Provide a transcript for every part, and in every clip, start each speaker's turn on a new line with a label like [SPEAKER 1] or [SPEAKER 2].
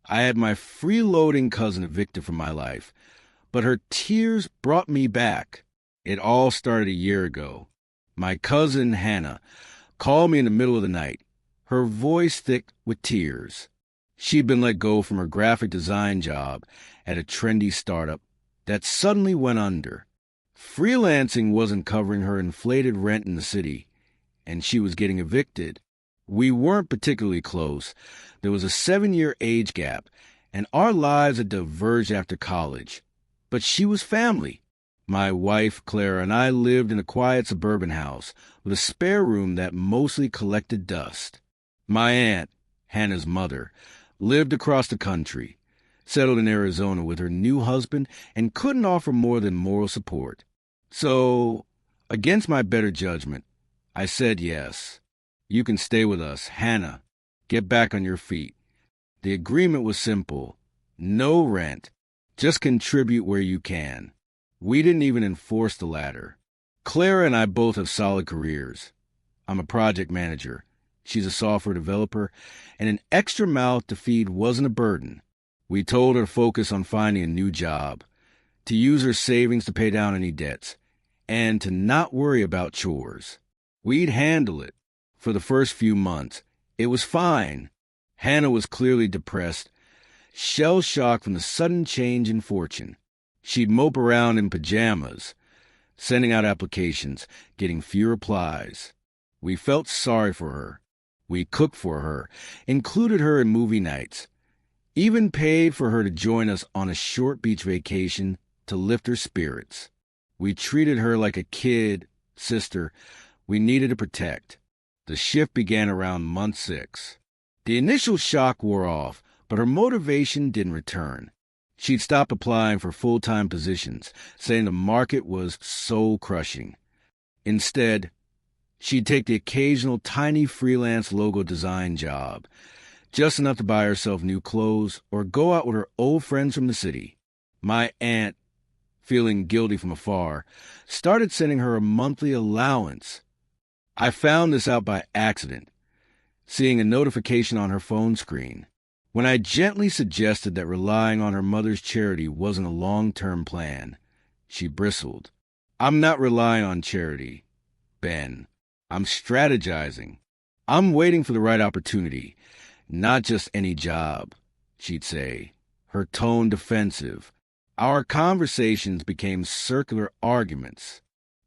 [SPEAKER 1] I had my freeloading cousin evicted from my life, but her tears brought me back. It all started a year ago. My cousin, Hannah, called me in the middle of the night, her voice thick with tears. She'd been let go from her graphic design job at a trendy startup that suddenly went under. Freelancing wasn't covering her inflated rent in the city, and she was getting evicted. We weren't particularly close. There was a 7-year age gap, and our lives had diverged after college. But she was family. My wife, Clara, and I lived in a quiet suburban house with a spare room that mostly collected dust. My aunt, Hannah's mother, lived across the country, settled in Arizona with her new husband, and couldn't offer more than moral support. So, against my better judgment, I said yes. You can stay with us, Hannah. Get back on your feet. The agreement was simple. No rent. Just contribute where you can. We didn't even enforce the latter. Clara and I both have solid careers. I'm a project manager. She's a software developer, and an extra mouth to feed wasn't a burden. We told her to focus on finding a new job, to use her savings to pay down any debts, and to not worry about chores. We'd handle it. For the first few months, it was fine. Hannah was clearly depressed, shell-shocked from the sudden change in fortune. She'd mope around in pajamas, sending out applications, getting few replies. We felt sorry for her. We cooked for her, included her in movie nights, even paid for her to join us on a short beach vacation to lift her spirits. We treated her like a sister we needed to protect. The shift began around month 6. The initial shock wore off, but her motivation didn't return. She'd stopped applying for full-time positions, saying the market was soul-crushing. Instead, she'd take the occasional tiny freelance logo design job, just enough to buy herself new clothes or go out with her old friends from the city. My aunt, feeling guilty from afar, started sending her a monthly allowance. I found this out by accident, seeing a notification on her phone screen. When I gently suggested that relying on her mother's charity wasn't a long-term plan, she bristled. I'm not relying on charity, Ben. I'm strategizing. I'm waiting for the right opportunity, not just any job, she'd say, her tone defensive. Our conversations became circular arguments.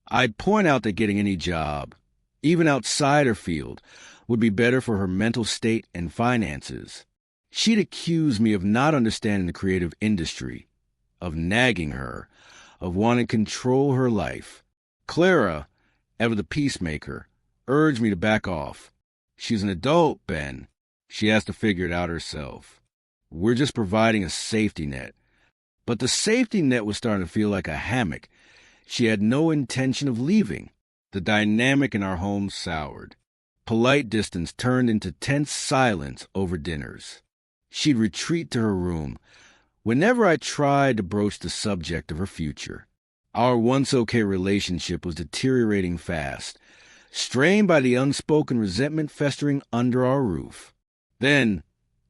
[SPEAKER 1] I'd point out that getting any job, even outside her field, would be better for her mental state and finances. She'd accuse me of not understanding the creative industry, of nagging her, of wanting to control her life. Clara, ever the peacemaker, urged me to back off. She's an adult, Ben. She has to figure it out herself. We're just providing a safety net. But the safety net was starting to feel like a hammock. She had no intention of leaving. The dynamic in our home soured. Polite distance turned into tense silence over dinners. She'd retreat to her room whenever I tried to broach the subject of her future. Our once-okay relationship was deteriorating fast, strained by the unspoken resentment festering under our roof. Then,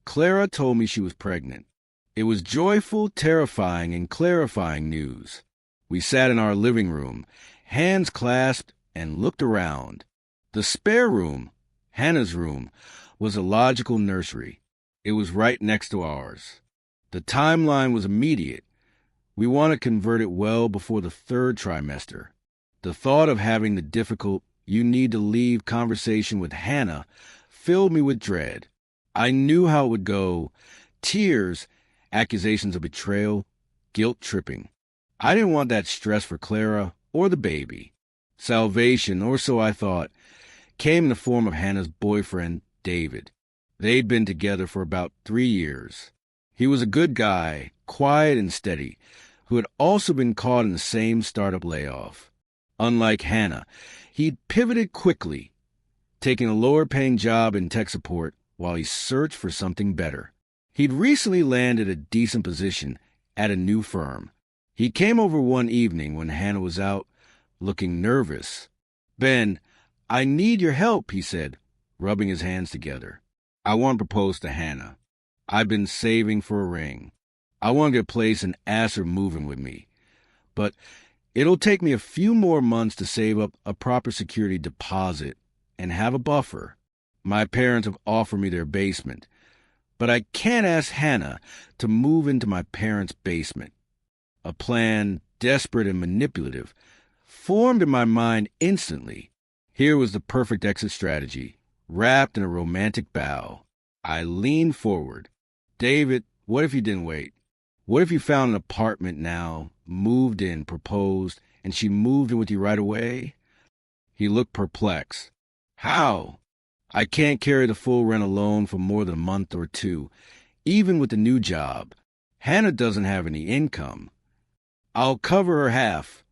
[SPEAKER 1] Clara told me she was pregnant. It was joyful, terrifying, and clarifying news. We sat in our living room, hands clasped, and looked around. The spare room, Hannah's room, was a logical nursery. It was right next to ours. The timeline was immediate. We want to convert it well before the 3rd trimester. The thought of having the difficult, you need to leave conversation with Hannah filled me with dread. I knew how it would go. Tears, accusations of betrayal, guilt-tripping. I didn't want that stress for Clara or the baby. Salvation, or so I thought, came in the form of Hannah's boyfriend, David. They'd been together for about 3 years. He was a good guy, quiet and steady, who had also been caught in the same startup layoff. Unlike Hannah, he'd pivoted quickly, taking a lower-paying job in tech support while he searched for something better. He'd recently landed a decent position at a new firm. He came over one evening when Hannah was out, looking nervous. Ben, I need your help, he said, rubbing his hands together. I want to propose to Hannah. I've been saving for a ring. I want to get a place and ask her moving with me. But it'll take me a few more months to save up a proper security deposit and have a buffer. My parents have offered me their basement, but I can't ask Hannah to move into my parents' basement. A plan, desperate and manipulative, formed in my mind instantly. Here was the perfect exit strategy, wrapped in a romantic bow. I leaned forward. David, what if you didn't wait? What if you found an apartment now, moved in, proposed, and she moved in with you right away? He looked perplexed. How? I can't carry the full rent alone for more than a month or two, even with the new job. Hannah doesn't have any income. I'll cover her half,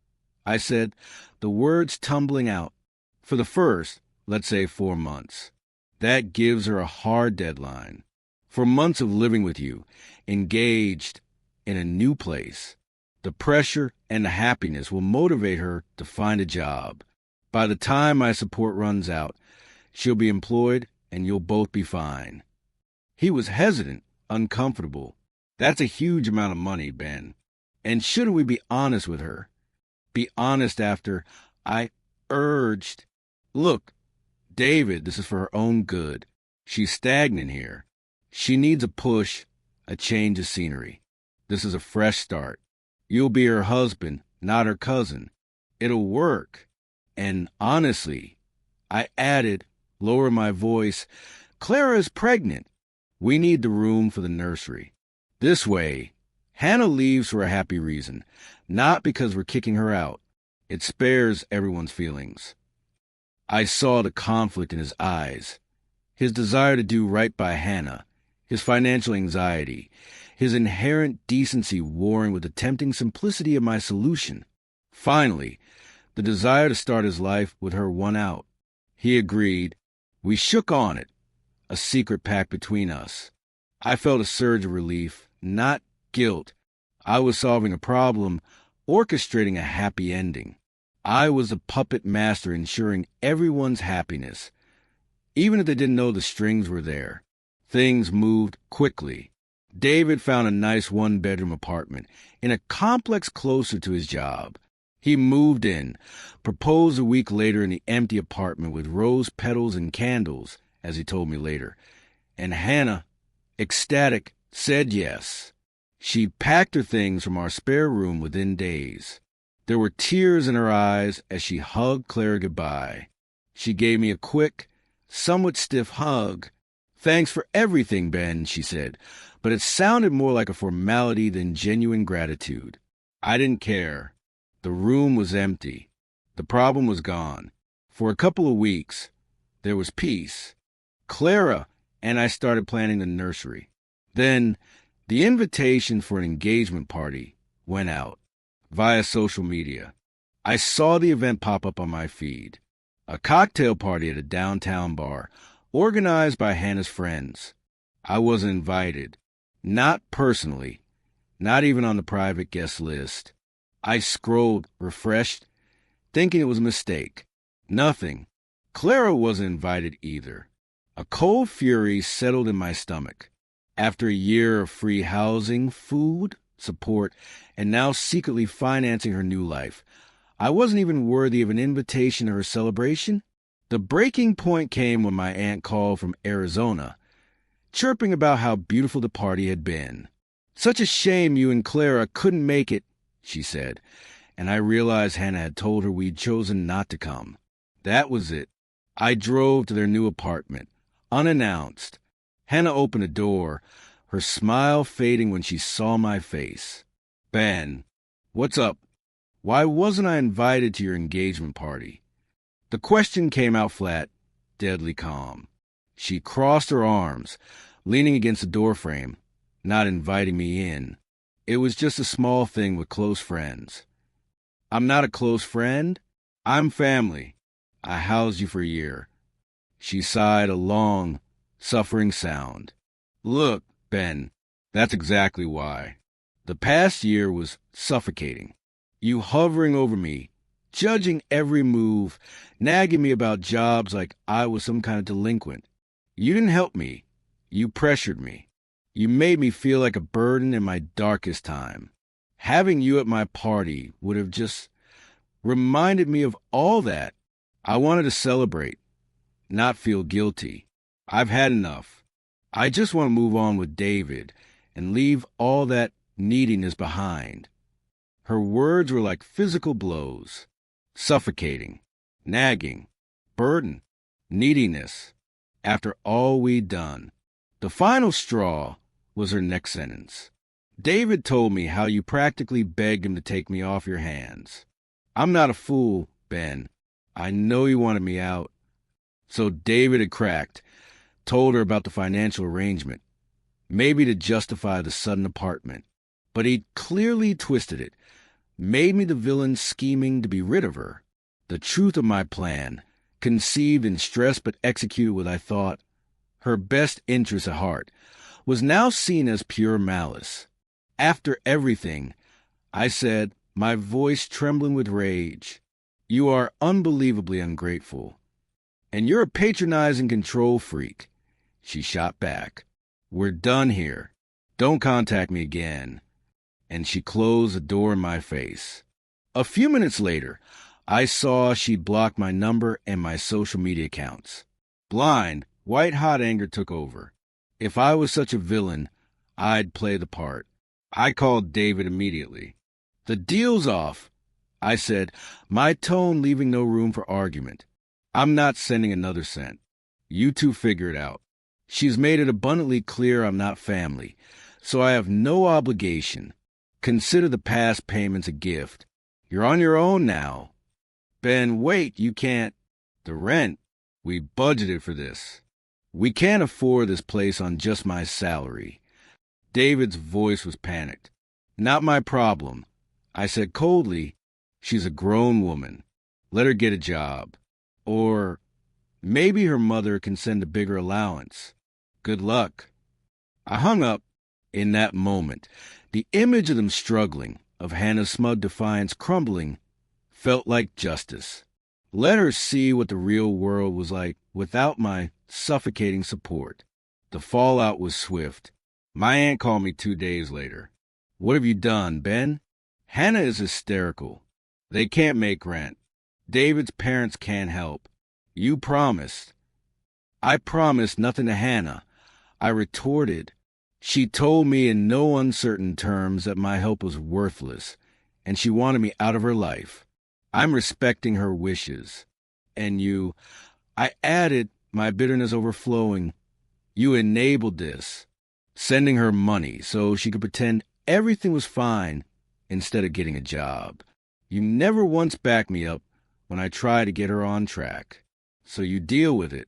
[SPEAKER 1] I said, the words tumbling out. For the first, let's say 4 months. That gives her a hard deadline. For months of living with you, engaged in a new place, the pressure and the happiness will motivate her to find a job. By the time my support runs out, she'll be employed and you'll both be fine. He was hesitant, uncomfortable. That's a huge amount of money, Ben. And shouldn't we be honest with her? Be honest after I urged, look, David, this is for her own good. She's stagnant here. She needs a push, a change of scenery. This is a fresh start. You'll be her husband, not her cousin. It'll work. And honestly, I added, lower my voice, Clara is pregnant. We need the room for the nursery. This way, Hannah leaves for a happy reason, not because we're kicking her out. It spares everyone's feelings. I saw the conflict in his eyes, his desire to do right by Hannah, his financial anxiety, his inherent decency warring with the tempting simplicity of my solution. Finally, the desire to start his life with her won out. He agreed. We shook on it, a secret pact between us. I felt a surge of relief, not guilt. I was solving a problem, orchestrating a happy ending. I was the puppet master ensuring everyone's happiness. Even if they didn't know the strings were there, things moved quickly. David found a nice one-bedroom apartment in a complex closer to his job. He moved in, proposed a week later in the empty apartment with rose petals and candles, as he told me later. And Hannah, ecstatic, said yes. She packed her things from our spare room within days. There were tears in her eyes as she hugged Clara goodbye. She gave me a quick, somewhat stiff hug. Thanks for everything, Ben, she said, but it sounded more like a formality than genuine gratitude. I didn't care. The room was empty. The problem was gone. For a couple of weeks, there was peace. Clara and I started planning the nursery. Then, the invitation for an engagement party went out via social media. I saw the event pop up on my feed. A cocktail party at a downtown bar, organized by Hannah's friends. I wasn't invited. Not personally. Not even on the private guest list. I scrolled, refreshed, thinking it was a mistake. Nothing. Clara wasn't invited either. A cold fury settled in my stomach. After a year of free housing, food, support, and now secretly financing her new life, I wasn't even worthy of an invitation to her celebration. The breaking point came when my aunt called from Arizona, chirping about how beautiful the party had been. Such a shame you and Clara couldn't make it, she said, and I realized Hannah had told her we'd chosen not to come. That was it. I drove to their new apartment, unannounced. Hannah opened the door, her smile fading when she saw my face. Ben, what's up? Why wasn't I invited to your engagement party? The question came out flat, deadly calm. She crossed her arms, leaning against the doorframe, not inviting me in. It was just a small thing with close friends. I'm not a close friend. I'm family. I housed you for a year. She sighed a long, suffering sound. Look, Ben, that's exactly why. The past year was suffocating. You hovering over me, judging every move, nagging me about jobs like I was some kind of delinquent. You didn't help me. You pressured me. You made me feel like a burden in my darkest time. Having you at my party would have just reminded me of all that. I wanted to celebrate, not feel guilty. I've had enough. I just want to move on with David and leave all that neediness behind. Her words were like physical blows, suffocating, nagging, burden, neediness. After all we'd done, the final straw was her next sentence. David told me how you practically begged him to take me off your hands. I'm not a fool, Ben. I know you wanted me out. So David had cracked, told her about the financial arrangement, maybe to justify the sudden apartment. But he'd clearly twisted it, made me the villain scheming to be rid of her. The truth of my plan, conceived in stress but executed with, I thought, her best interests at heart, was now seen as pure malice. After everything, I said, my voice trembling with rage, you are unbelievably ungrateful. And you're a patronizing control freak. She shot back. We're done here. Don't contact me again. And she closed the door in my face. A few minutes later, I saw she'd blocked my number and my social media accounts. Blind, white-hot anger took over. If I was such a villain, I'd play the part. I called David immediately. The deal's off, I said, my tone leaving no room for argument. I'm not sending another cent. You two figure it out. She's made it abundantly clear I'm not family, so I have no obligation. Consider the past payments a gift. You're on your own now. Ben, wait, you can't. The rent. We budgeted for this. We can't afford this place on just my salary. David's voice was panicked. Not my problem. I said coldly, she's a grown woman. Let her get a job. Or maybe her mother can send a bigger allowance. Good luck. I hung up. In that moment, the image of them struggling, of Hannah's smug defiance crumbling, felt like justice. Let her see what the real world was like without my suffocating support. The fallout was swift. My aunt called me 2 days later. What have you done, Ben? Hannah is hysterical. They can't make rent. David's parents can't help. You promised. I promised nothing to Hannah. I retorted. She told me in no uncertain terms that my help was worthless, and she wanted me out of her life. I'm respecting her wishes. And you, I added, my bitterness overflowing, you enabled this, sending her money so she could pretend everything was fine instead of getting a job. You never once backed me up when I tried to get her on track. So you deal with it.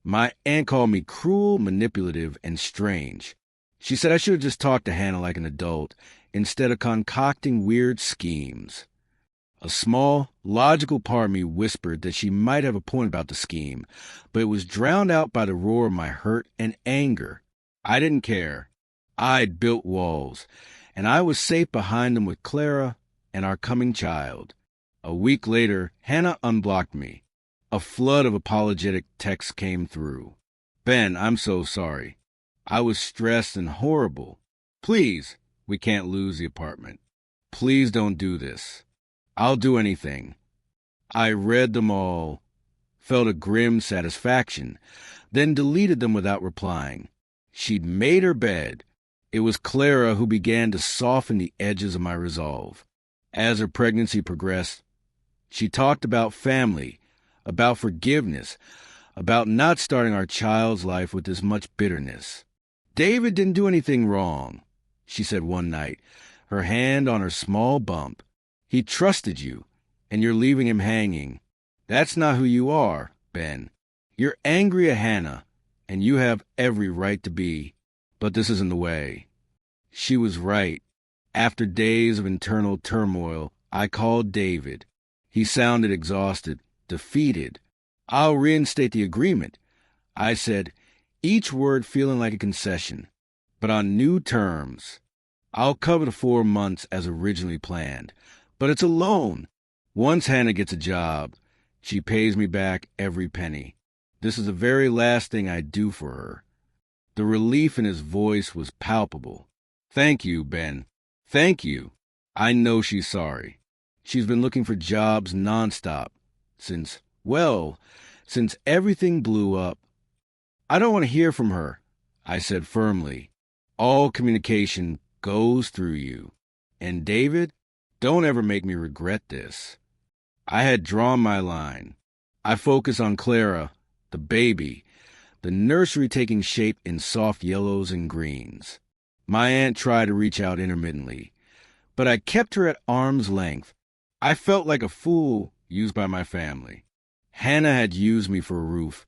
[SPEAKER 1] My aunt called me cruel, manipulative, and strange. She said I should have just talked to Hannah like an adult instead of concocting weird schemes. A small, logical part of me whispered that she might have a point about the scheme, but it was drowned out by the roar of my hurt and anger. I didn't care. I'd built walls, and I was safe behind them with Clara and our coming child. A week later, Hannah unblocked me. A flood of apologetic texts came through. Ben, I'm so sorry. I was stressed and horrible. Please, we can't lose the apartment. Please don't do this. I'll do anything. I read them all, felt a grim satisfaction, then deleted them without replying. She'd made her bed. It was Clara who began to soften the edges of my resolve. As her pregnancy progressed, she talked about family, about forgiveness, about not starting our child's life with this much bitterness. David didn't do anything wrong, she said one night, her hand on her small bump. He trusted you, and you're leaving him hanging. That's not who you are, Ben. You're angry at Hannah, and you have every right to be, but this isn't the way. She was right. After days of internal turmoil, I called David. He sounded exhausted, defeated. I'll reinstate the agreement, I said, each word feeling like a concession, but on new terms. I'll cover the 4 months as originally planned, but it's a loan. Once Hannah gets a job, she pays me back every penny. This is the very last thing I do for her. The relief in his voice was palpable. Thank you, Ben. Thank you. I know she's sorry. She's been looking for jobs nonstop since everything blew up. I don't want to hear from her, I said firmly. All communication goes through you. And David, don't ever make me regret this. I had drawn my line. I focused on Clara, the baby, the nursery taking shape in soft yellows and greens. My aunt tried to reach out intermittently, but I kept her at arm's length. I felt like a fool used by my family. Hannah had used me for a roof.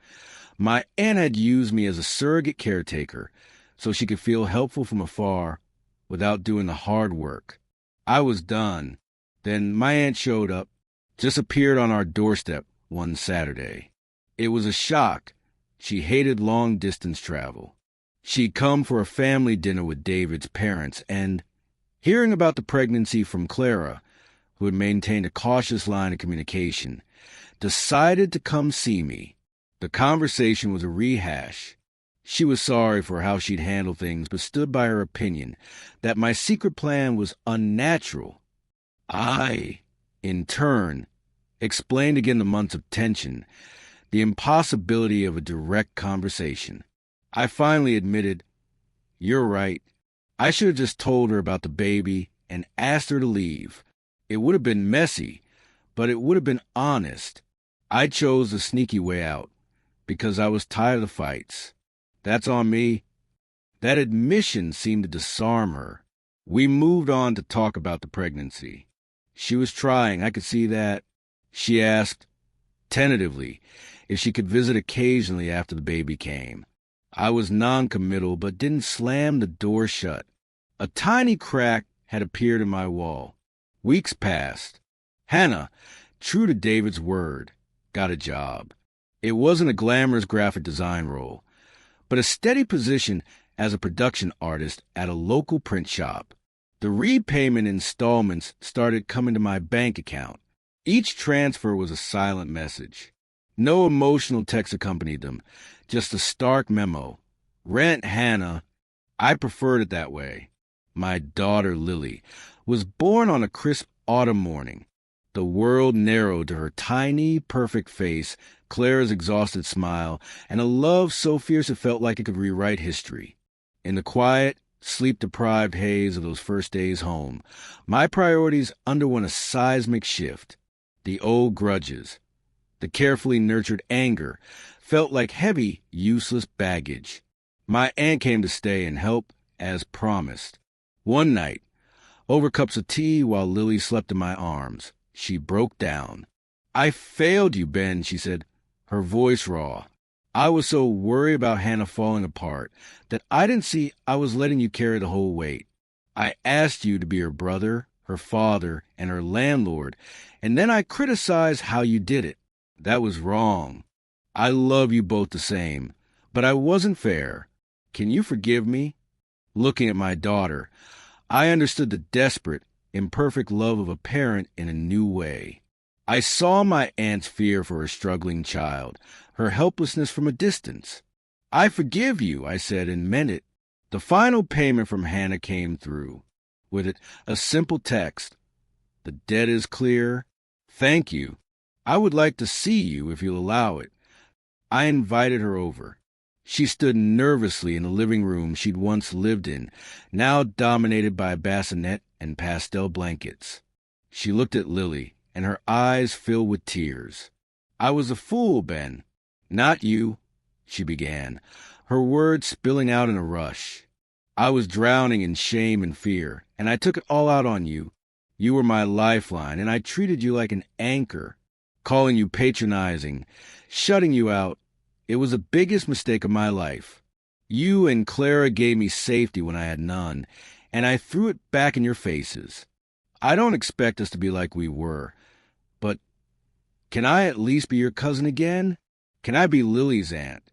[SPEAKER 1] My aunt had used me as a surrogate caretaker so she could feel helpful from afar without doing the hard work. I was done. Then my aunt showed up, just appeared on our doorstep one Saturday. It was a shock. She hated long-distance travel. She'd come for a family dinner with David's parents, and hearing about the pregnancy from Clara, who had maintained a cautious line of communication, decided to come see me. The conversation was a rehash. She was sorry for how she'd handled things, but stood by her opinion that my secret plan was unnatural. I, in turn, explained again the months of tension, the impossibility of a direct conversation. I finally admitted, "You're right. I should have just told her about the baby and asked her to leave. It would have been messy, but it would have been honest. I chose the sneaky way out because I was tired of the fights. That's on me." That admission seemed to disarm her. We moved on to talk about the pregnancy. She was trying, I could see that. She asked, tentatively, if she could visit occasionally after the baby came. I was non-committal, but didn't slam the door shut. A tiny crack had appeared in my wall. Weeks passed. Hannah, true to David's word, got a job. It wasn't a glamorous graphic design role, but a steady position as a production artist at a local print shop. The repayment installments started coming to my bank account. Each transfer was a silent message. No emotional text accompanied them, just a stark memo. Rent Hannah. I preferred it that way. My daughter, Lily, was born on a crisp autumn morning. The world narrowed to her tiny, perfect face, Clara's exhausted smile, and a love so fierce it felt like it could rewrite history. In the quiet, sleep-deprived haze of those first days home, my priorities underwent a seismic shift. The old grudges, the carefully nurtured anger, felt like heavy, useless baggage. My aunt came to stay and help, as promised. One night, over cups of tea while Lily slept in my arms, she broke down. "I failed you, Ben," she said, her voice raw. "I was so worried about Hannah falling apart that I didn't see I was letting you carry the whole weight. I asked you to be her brother, her father, and her landlord, and then I criticized how you did it. That was wrong. I love you both the same, but I wasn't fair. Can you forgive me?" Looking at my daughter, I understood the desperate, imperfect love of a parent in a new way. I saw my aunt's fear for her struggling child, her helplessness from a distance. "I forgive you," I said, and meant it. The final payment from Hannah came through. With it, a simple text. "The debt is clear. Thank you. I would like to see you if you'll allow it." I invited her over. She stood nervously in the living room she'd once lived in, now dominated by a bassinet and pastel blankets. She looked at Lily, and her eyes filled with tears. "I was a fool, Ben." "Not you," she began, her words spilling out in a rush. "I was drowning in shame and fear, and I took it all out on you. You were my lifeline, and I treated you like an anchor, calling you patronizing, shutting you out. It was the biggest mistake of my life. You and Clara gave me safety when I had none, and I threw it back in your faces. I don't expect us to be like we were, but can I at least be your cousin again? Can I be Lily's aunt?"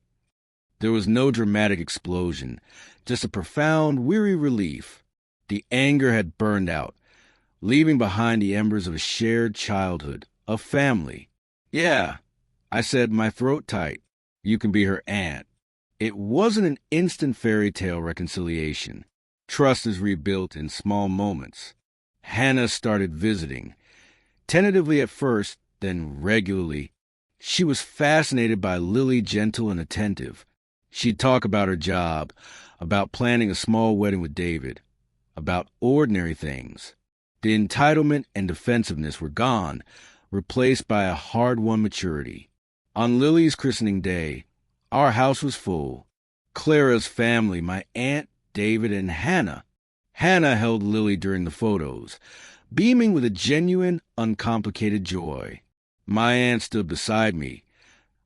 [SPEAKER 1] There was no dramatic explosion, just a profound, weary relief. The anger had burned out, leaving behind the embers of a shared childhood, a family. "Yeah," I said, my throat tight. "You can be her aunt." It wasn't an instant fairy tale reconciliation. Trust is rebuilt in small moments. Hannah started visiting, tentatively at first, then regularly. She was fascinated by Lily, gentle and attentive. She'd talk about her job, about planning a small wedding with David, about ordinary things. The entitlement and defensiveness were gone, replaced by a hard-won maturity. On Lily's christening day, our house was full. Clara's family, my aunt, David, and Hannah. Hannah held Lily during the photos, beaming with a genuine, uncomplicated joy. My aunt stood beside me,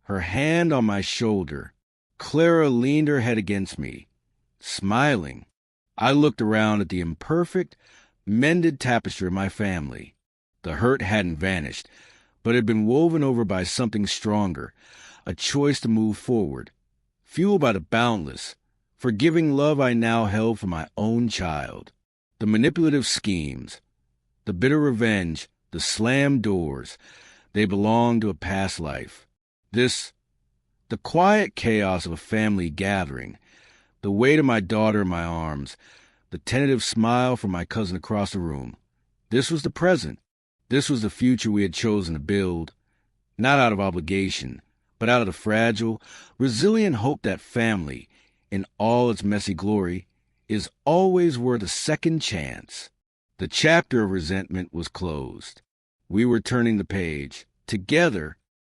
[SPEAKER 1] her hand on my shoulder. Clara leaned her head against me, smiling. I looked around at the imperfect, mended tapestry of my family. The hurt hadn't vanished, but had been woven over by something stronger, a choice to move forward, fueled by the boundless, forgiving love I now held for my own child. The manipulative schemes, the bitter revenge, the slammed doors, they belonged to a past life. The quiet chaos of a family gathering, the weight of my daughter in my arms, the tentative smile from my cousin across the room. This was the present. This was the future we had chosen to build, not out of obligation, but out of the fragile, resilient hope that family, in all its messy glory, is always worth a second chance. The chapter of resentment was closed. We were turning the page, together,